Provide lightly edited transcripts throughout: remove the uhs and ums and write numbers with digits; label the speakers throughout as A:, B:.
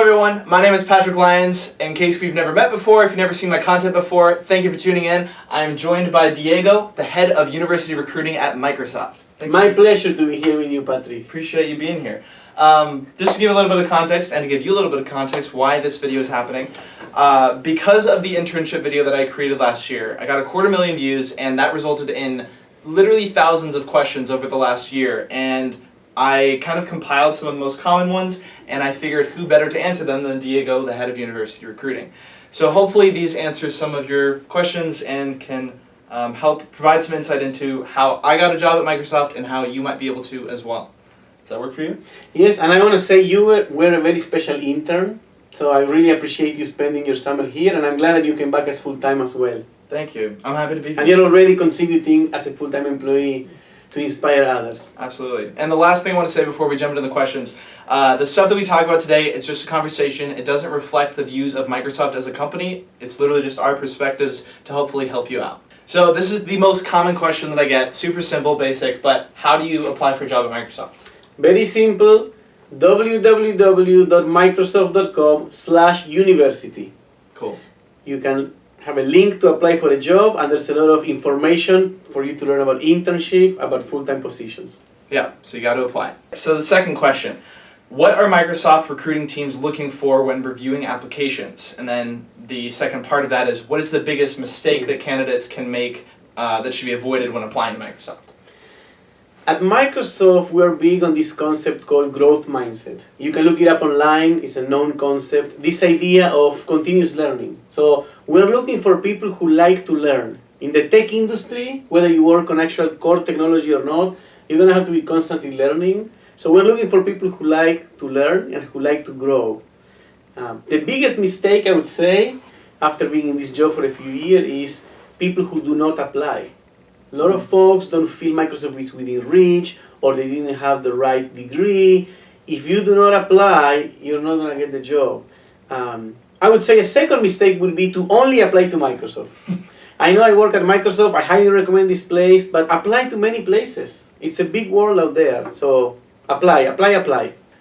A: everyone, my name is Patrick Lyons. In case we've never met before, if you've never seen my content before, thank you for tuning in. I am joined by Diego, the head of university recruiting at Microsoft.
B: My pleasure to be here with you, Patrick.
A: Appreciate you being here. Just to give a little bit of context, and to give you a little bit of context why this video is happening, because of the internship video that I created last year, I got 250,000 views, and that resulted in literally thousands of questions over the last year, and I kind of compiled some of the most common ones, and I figured who better to answer them than Diego, the head of university recruiting. So hopefully these answer some of your questions and can help provide some insight into how I got a job at Microsoft and how you might be able to as well. Does that work for you?
B: Yes, and I want to say you were a very special intern, so I really appreciate you spending your summer here, and I'm glad that you came back as full-time as well.
A: Thank you. I'm happy to be here.
B: And you're already contributing as a full-time employee to inspire others.
A: Absolutely. And the last thing I want to say before we jump into the questions, the stuff that we talk about today, it's just a conversation. It doesn't reflect the views of Microsoft as a company. It's literally just our perspectives to hopefully help you out. So this is the most common question that I get. Super simple, basic, but how do you apply for a job at Microsoft?
B: Very simple. www.microsoft.com/university.
A: Cool.
B: You can have a link to apply for a job, and there's a lot of information for you to learn about internship, about full-time positions.
A: Yeah, so you got to apply. So the second question, what are Microsoft recruiting teams looking for when reviewing applications? And then the second part of that is, what is the biggest mistake that candidates can make that should be avoided when applying to Microsoft?
B: At Microsoft, we're big on this concept called growth mindset. You can look it up online, it's a known concept. This idea of continuous learning. So we're looking for people who like to learn. In the tech industry, whether you work on actual core technology or not, you're going to have to be constantly learning. So we're looking for people who like to learn and who like to grow. The biggest mistake, I would say, after being in this job for a few years, is people who do not apply. A lot of folks don't feel Microsoft is within reach, or they didn't have the right degree. If you do not apply, you're not going to get the job. I would say a second mistake would be to only apply to Microsoft. I know I work at Microsoft, I highly recommend this place, but apply to many places. It's a big world out there, so apply.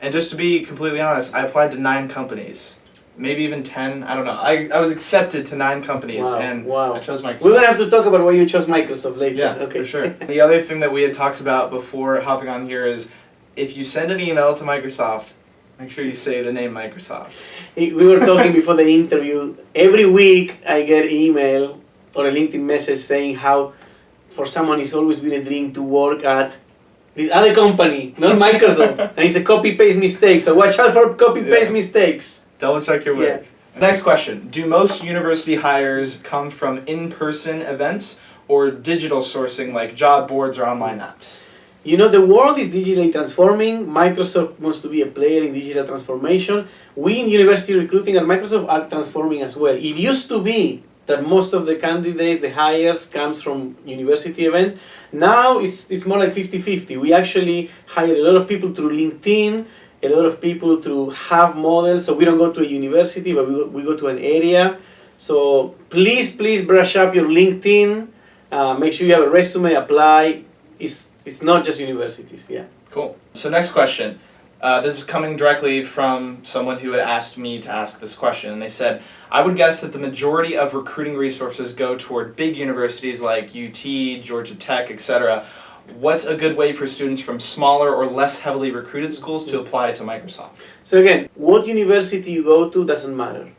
A: And just to be completely honest, I applied to 9 companies. Maybe even 10, I don't know. I was accepted to 9 companies, and I chose Microsoft.
B: We're going to have to talk about why you chose Microsoft later.
A: Yeah, okay. For sure. The other thing that we had talked about before hopping on here is, if you send an email to Microsoft, make sure you say the name Microsoft.
B: We were talking before the interview. Every week I get email or a LinkedIn message saying how for someone it's always been a dream to work at this other company, not Microsoft. And it's a copy-paste mistake, so watch out for copy-paste mistakes.
A: Double check your work. Yeah. Next question. Do most university hires come from in-person events or digital sourcing like job boards or online apps?
B: You know, the world is digitally transforming. Microsoft wants to be a player in digital transformation. We in university recruiting at Microsoft are transforming as well. It used to be that most of the candidates, the hires, comes from university events. Now it's more like 50-50. We actually hire a lot of people through LinkedIn, a lot of people through have models, so we don't go to a university, but we go to an area. So please brush up your LinkedIn. Make sure you have a resume, apply. It's not just universities, yeah.
A: Cool. So next question. This is coming directly from someone who had asked me to ask this question, and they said, I would guess that the majority of recruiting resources go toward big universities like UT, Georgia Tech, etc. What's a good way for students from smaller or less heavily recruited schools to apply to Microsoft?
B: So again, what university you go to doesn't matter.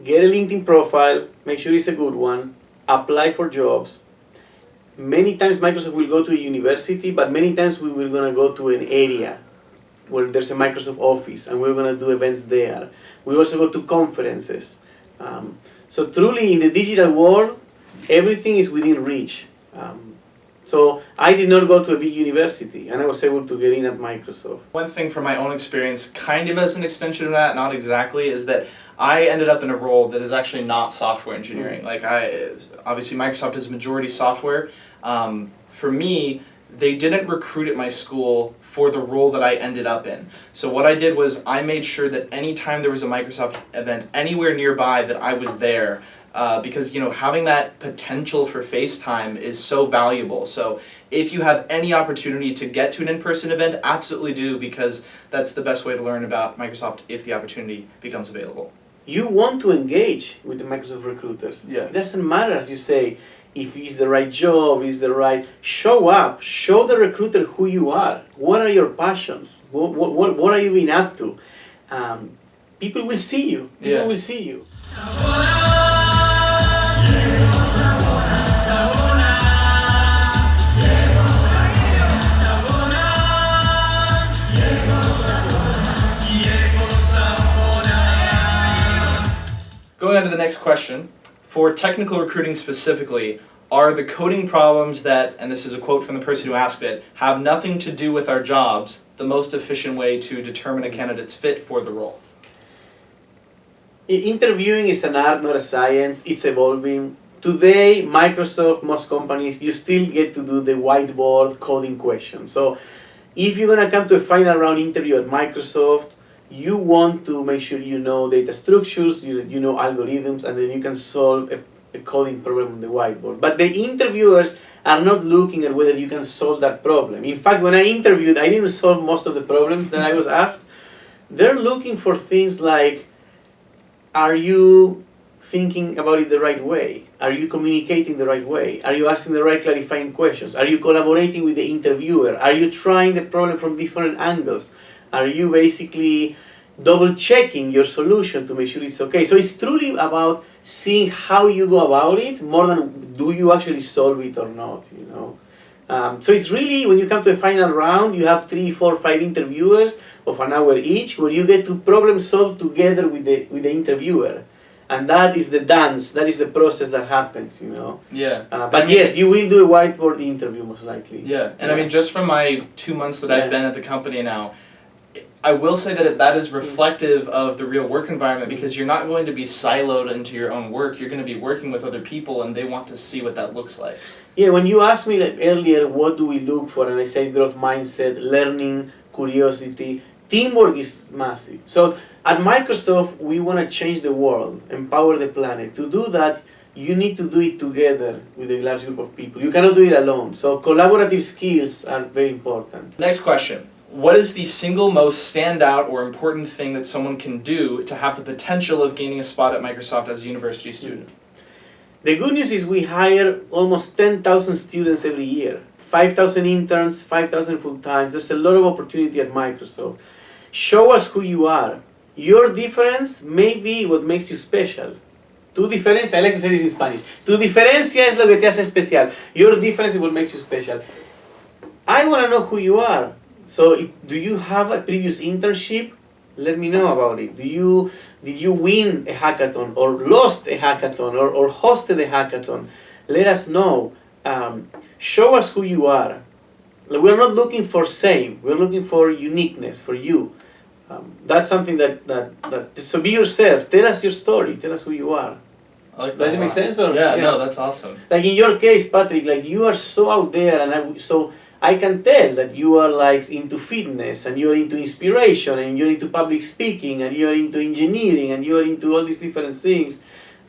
B: Get a LinkedIn profile, make sure it's a good one, apply for jobs. Many times Microsoft will go to a university, but many times we will going to go to an area where there's a Microsoft office and we're going to do events there. We also go to conferences. So truly in the digital world, everything is within reach. So I did not go to a big university, and I was able to get in at Microsoft.
A: One thing from my own experience, kind of as an extension of that, not exactly, is that I ended up in a role that is actually not software engineering. Like obviously Microsoft is majority software. For me, they didn't recruit at my school for the role that I ended up in. So what I did was I made sure that anytime there was a Microsoft event anywhere nearby that I was there, because having that potential for FaceTime is so valuable. So if you have any opportunity to get to an in-person event, absolutely do, because that's the best way to learn about Microsoft if the opportunity becomes available.
B: You want to engage with the Microsoft recruiters.
A: Yeah.
B: It doesn't matter, as you say, if it's the right job, is the right... Show up. Show the recruiter who you are. What are your passions? What are you been up to? People will see you. People will see you.
A: Going on to the next question, for technical recruiting specifically, are the coding problems that, and this is a quote from the person who asked it, have nothing to do with our jobs, the most efficient way to determine a candidate's fit for the role?
B: Interviewing is an art, not a science. It's evolving. Today, Microsoft, most companies, you still get to do the whiteboard coding question. So if you're going to come to a final round interview at Microsoft, you want to make sure you know data structures, you know algorithms, and then you can solve a coding problem on the whiteboard. But the interviewers are not looking at whether you can solve that problem. In fact, when I interviewed, I didn't solve most of the problems that I was asked. They're looking for things like, are you thinking about it the right way? Are you communicating the right way? Are you asking the right clarifying questions? Are you collaborating with the interviewer? Are you trying the problem from different angles? Are you basically double checking your solution to make sure it's okay? So it's truly about seeing how you go about it more than do you actually solve it or not, So it's really, when you come to a final round, you have 3, 4, 5 interviewers of an hour each, where you get to problem solve together with the interviewer. And that is the dance, that is the process that happens,
A: Yeah.
B: But yes, you will do a whiteboard interview most likely.
A: Yeah, and I mean, just from my 2 months that I've been at the company now, I will say that that is reflective of the real work environment, because you're not going to be siloed into your own work. You're going to be working with other people, and they want to see what that looks like.
B: Yeah, when you asked me earlier, what do we look for, and I said growth mindset, learning, curiosity, teamwork is massive. So at Microsoft, we want to change the world, empower the planet. To do that, you need to do it together with a large group of people. You cannot do it alone. So collaborative skills are very important.
A: Next question. What is the single most standout or important thing that someone can do to have the potential of gaining a spot at Microsoft as a university student?
B: The good news is we hire almost 10,000 students every year. 5,000 interns, 5,000 full-time. There's a lot of opportunity at Microsoft. Show us who you are. Your difference may be what makes you special. Tu diferencia, I like to say this in Spanish. Tu diferencia es lo que te hace especial. Your difference is what makes you special. I want to know who you are. So do you have a previous internship? Let me know about it. Did you win a hackathon, or lost a hackathon, or hosted a hackathon? Let us know. Show us who you are. We're not looking for same. We're looking for uniqueness, for you. That's something so be yourself. Tell us your story. Tell us who you are.
A: I like that.
B: Does it make sense? Or,
A: yeah, no, that's awesome.
B: Like in your case, Patrick, like you are so out there, and so I can tell that you are like into fitness, and you're into inspiration, and you're into public speaking, and you're into engineering, and you're into all these different things.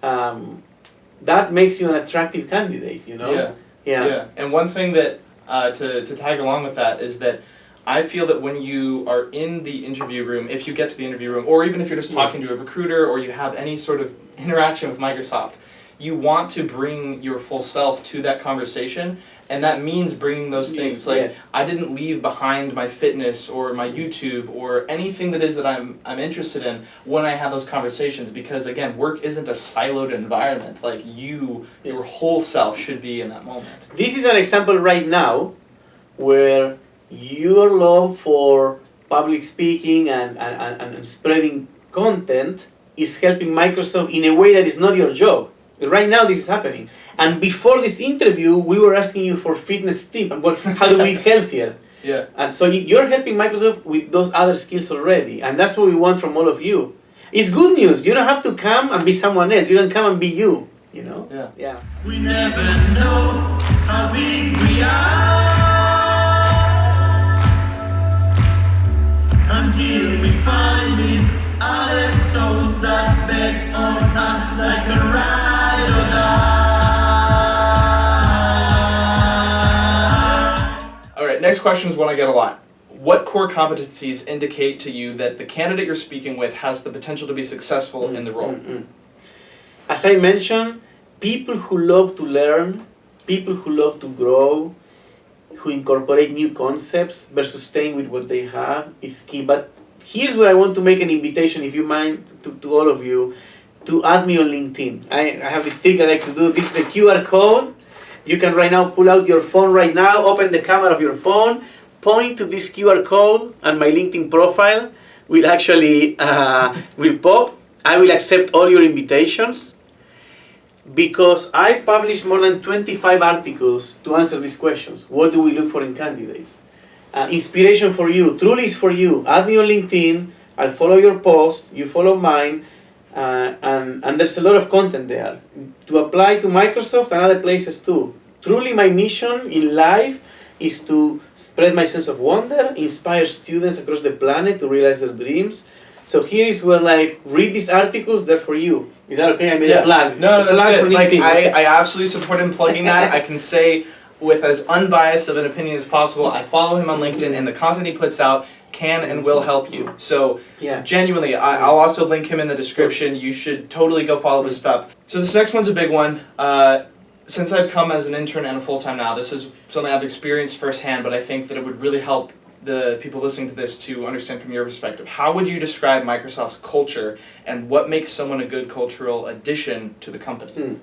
B: That makes you an attractive candidate,
A: Yeah. And one thing that to tag along with that is that I feel that when you are in the interview room, if you get to the interview room, or even if you're just talking to a recruiter, or you have any sort of interaction with Microsoft, you want to bring your full self to that conversation, and that means bringing those things. I didn't leave behind my fitness or my YouTube or anything that is that I'm interested in when I have those conversations, because again, work isn't a siloed environment. Like your whole self should be in that moment.
B: This is an example right now where your love for public speaking and spreading content is helping Microsoft in a way that is not your job. Right now this is happening. And before this interview, we were asking you for fitness tips and how to be healthier.
A: Yeah.
B: And so you're helping Microsoft with those other skills already. And that's what we want from all of you. It's good news. You don't have to come and be someone else. You can come and be you. Yeah.
C: We never know how big we are until we find these other souls that bet on us like a ride.
A: next question is one I get a lot. What core competencies indicate to you that the candidate you're speaking with has the potential to be successful in the role?
B: As I mentioned, people who love to learn, people who love to grow, who incorporate new concepts versus staying with what they have is key. But here's where I want to make an invitation, if you mind, to all of you, to add me on LinkedIn. I have this trick I like to do. This is a QR code. You can right now pull out your phone right now, open the camera of your phone, point to this QR code, and my LinkedIn profile will actually will pop. I will accept all your invitations because I published more than 25 articles to answer these questions. What do we look for in candidates? Inspiration for you, truly is for you. Add me on LinkedIn, I'll follow your post, you follow mine, and there's a lot of content there to apply to Microsoft and other places too. Truly my mission in life is to spread my sense of wonder, inspire students across the planet to realize their dreams. So here is where, like, read these articles, they're for you. Is that okay? I made a plug.
A: No, that's
B: plug
A: good. Like,
B: LinkedIn.
A: I absolutely support him plugging that. I can say with as unbiased of an opinion as possible, I follow him on LinkedIn, and the content he puts out can and will help you. So genuinely, I'll also link him in the description. You should totally go follow his stuff. So this next one's a big one. Since I've come as an intern and a full-time now, this is something I've experienced firsthand, but I think that it would really help the people listening to this to understand from your perspective. How would you describe Microsoft's culture, and what makes someone a good cultural addition to the company?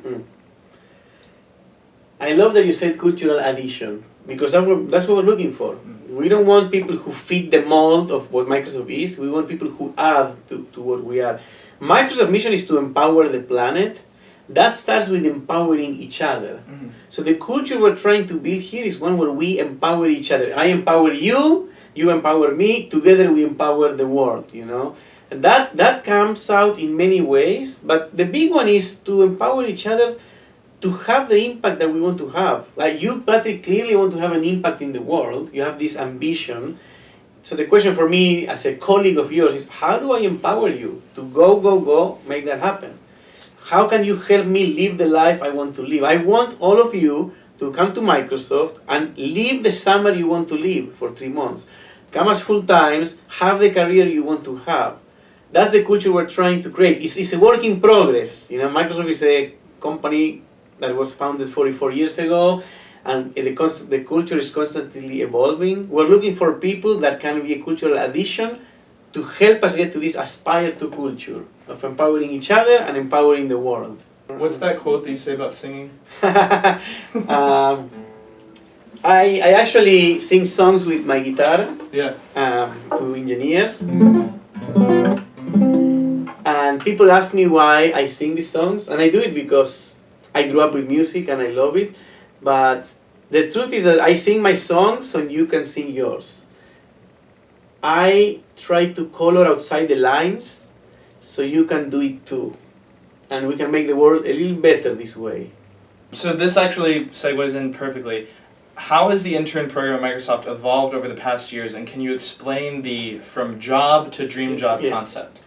B: I love that you said cultural addition, because that's what we're looking for. We don't want people who fit the mold of what Microsoft is. We want people who add to what we are. Microsoft's mission is to empower the planet. That starts with empowering each other. So the culture we're trying to build here is one where we empower each other. I empower you, you empower me, together we empower the world, you know. And that comes out in many ways, but the big one is to empower each other to have the impact that we want to have. Like you, Patrick, clearly want to have an impact in the world. You have this ambition. So the question for me as a colleague of yours is, how do I empower you to go, make that happen? How can you help me live the life I want to live? I want all of you to come to Microsoft and live the summer you want to live for 3 months. Come as full-times, have the career you want to have. That's the culture we're trying to create. It's a work in progress. You know, Microsoft is a company that was founded 44 years ago, and the culture is constantly evolving. We're looking for people that can be a cultural addition to help us get to this aspire to culture of empowering each other and empowering the world.
A: What's that quote that you say about singing?
B: I actually sing songs with my guitar to engineers. And people ask me why I sing these songs, and I do it because I grew up with music and I love it. But the truth is that I sing my songs so you can sing yours. I try to color outside the lines so you can do it too. And we can make the world a little better this way.
A: So this actually segues in perfectly. How has the intern program at Microsoft evolved over the past years, and can you explain the from job to dream job concept?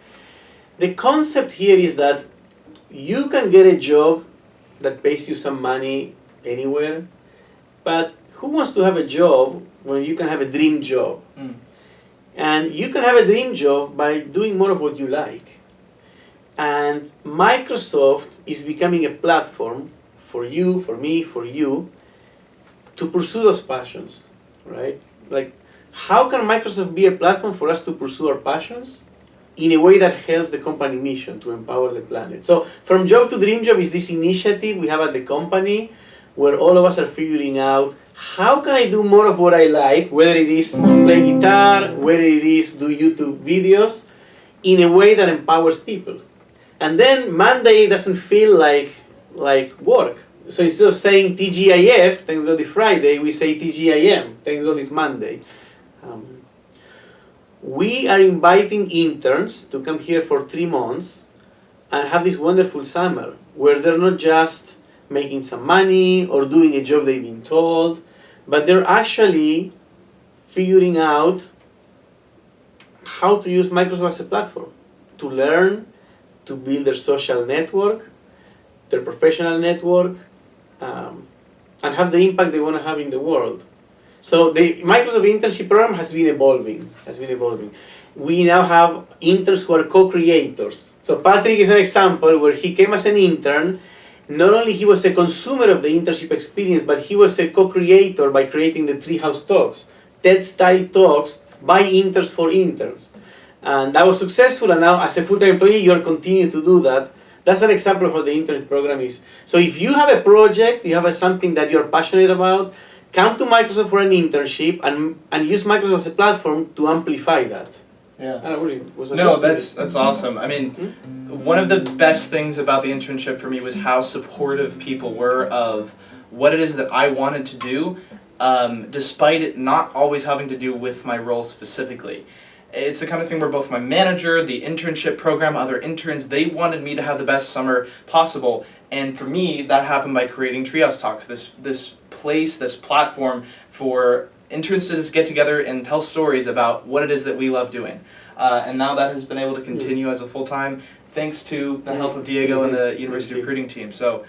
B: The concept here is that you can get a job that pays you some money anywhere, but who wants to have a job when you can have a dream job? And you can have a dream job by doing more of what you like. And Microsoft is becoming a platform for you, for me, for you, to pursue those passions, right? Like, how can Microsoft be a platform for us to pursue our passions in a way that helps the company mission to empower the planet? So, From Job to Dream Job is this initiative we have at the company where all of us are figuring out, how can I do more of what I like, whether it is play guitar, whether it is do YouTube videos, in a way that empowers people. And then Monday doesn't feel like work. So instead of saying TGIF, thanks God it's Friday, we say TGIM, thanks God it's Monday. We are inviting interns to come here for 3 months and have this wonderful summer where they're not just making some money or doing a job they've been told, but they're actually figuring out how to use Microsoft as a platform to learn, to build their social network, their professional network, and have the impact they want to have in the world. So the Microsoft internship program has been evolving. We now have interns who are co-creators. So Patrick is an example where he came as an intern. Not only he was a consumer of the internship experience, but he was a co-creator by creating the Treehouse Talks, TED-style talks by interns for interns. And that was successful, and now as a full-time employee, you are continuing to do that. That's an example of what the internship program is. So if you have a project, you have something that you're passionate about, come to Microsoft for an internship and use Microsoft as a platform to amplify that.
A: Yeah.
B: I don't really, was that
A: No,
B: good?
A: that's awesome. I mean, one of the best things about the internship for me was how supportive people were of what it is that I wanted to do, despite it not always having to do with my role specifically. It's the kind of thing where both my manager, the internship program, other interns, they wanted me to have the best summer possible. And for me, that happened by creating Treehouse Talks, this place, this platform for interns to just get together and tell stories about what it is that we love doing. And now that has been able to continue as a full-time, thanks to the help of Diego and the university recruiting team. So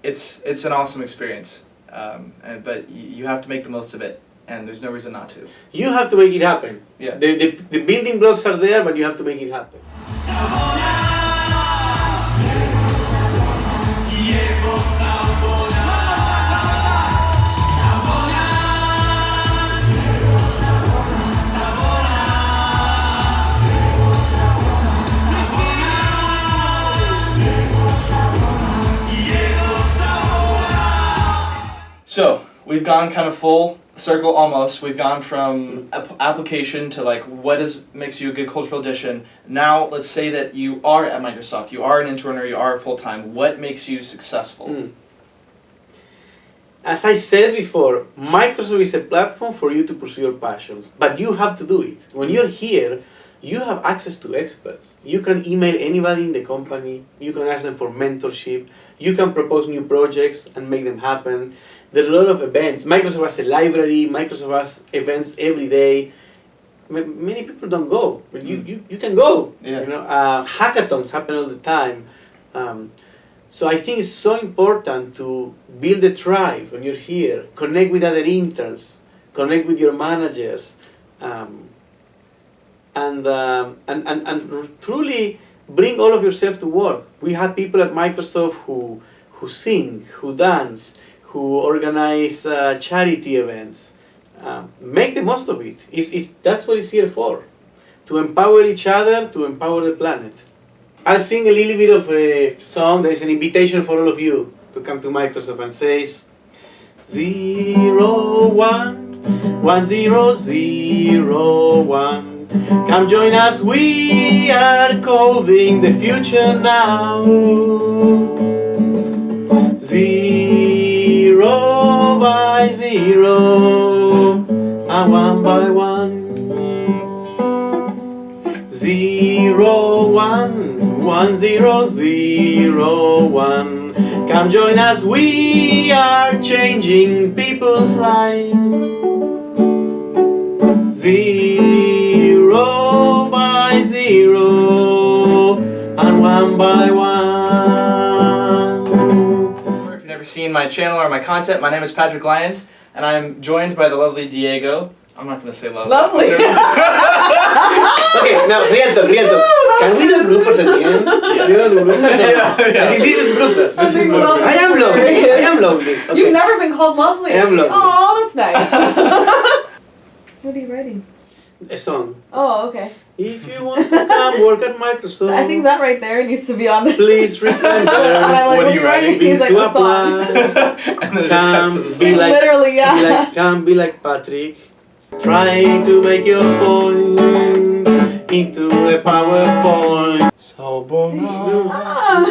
A: it's an awesome experience, but you have to make the most of it, and there's no reason not to.
B: You have to make it happen.
A: Yeah.
B: The building blocks are there, but you have to make it happen.
A: So we've gone kind of full circle almost. We've gone from application to like what makes you a good cultural addition. Now let's say that you are at Microsoft, you are an intern or you are full-time. What makes you successful?
B: As I said before, Microsoft is a platform for you to pursue your passions, but you have to do it. When you're here, you have access to experts. You can email anybody in the company, you can ask them for mentorship, you can propose new projects and make them happen. There's a lot of events. Microsoft has a library, Microsoft has events every day. Many people don't go, but you can go.
A: Yeah.
B: You know, hackathons happen all the time. So I think it's so important to build a tribe when you're here, connect with other interns, connect with your managers, and truly bring all of yourself to work. We have people at Microsoft who sing, who dance, who organize charity events. Make the most of it. That's what it's here for, to empower each other, to empower the planet. I'll sing a little bit of a song that is an invitation for all of you to come to Microsoft and says 011001. Come join us, we are coding the future now. 0 by 0 and 1 by 1. 0 1 1 0 0 1. Come join us, we are changing people's lives. 0 by 0 and 1 by 1.
A: If you've never seen my channel or my content, my name is Patrick Lyons, and I'm joined by the lovely Diego. I'm not going to say lovely.
D: Lovely.
B: Okay, now real talk. Can we do bloopers at the end?
A: Yeah.
B: You want to do bloopers?
A: Yeah.
B: I think this is bloopers.
D: I think lovely.
B: I am lovely. Okay.
D: You've never been called lovely.
B: I am lovely.
D: Oh, that's nice. What are you writing?
B: A song.
D: Oh, okay.
B: If you want to come work at Microsoft,
D: I think that right there needs to be on there.
B: please remember.
D: And I'm like,
A: What
D: what
A: are you
D: are you writing?
A: writing?
D: He's like,
B: to
D: the song.
B: apply.
A: And then it just cuts to the
B: Be
A: song.
B: like-
D: Literally, yeah.
B: Come be like Patrick. Trying to make your point into a PowerPoint.
A: So boring.
D: Ah.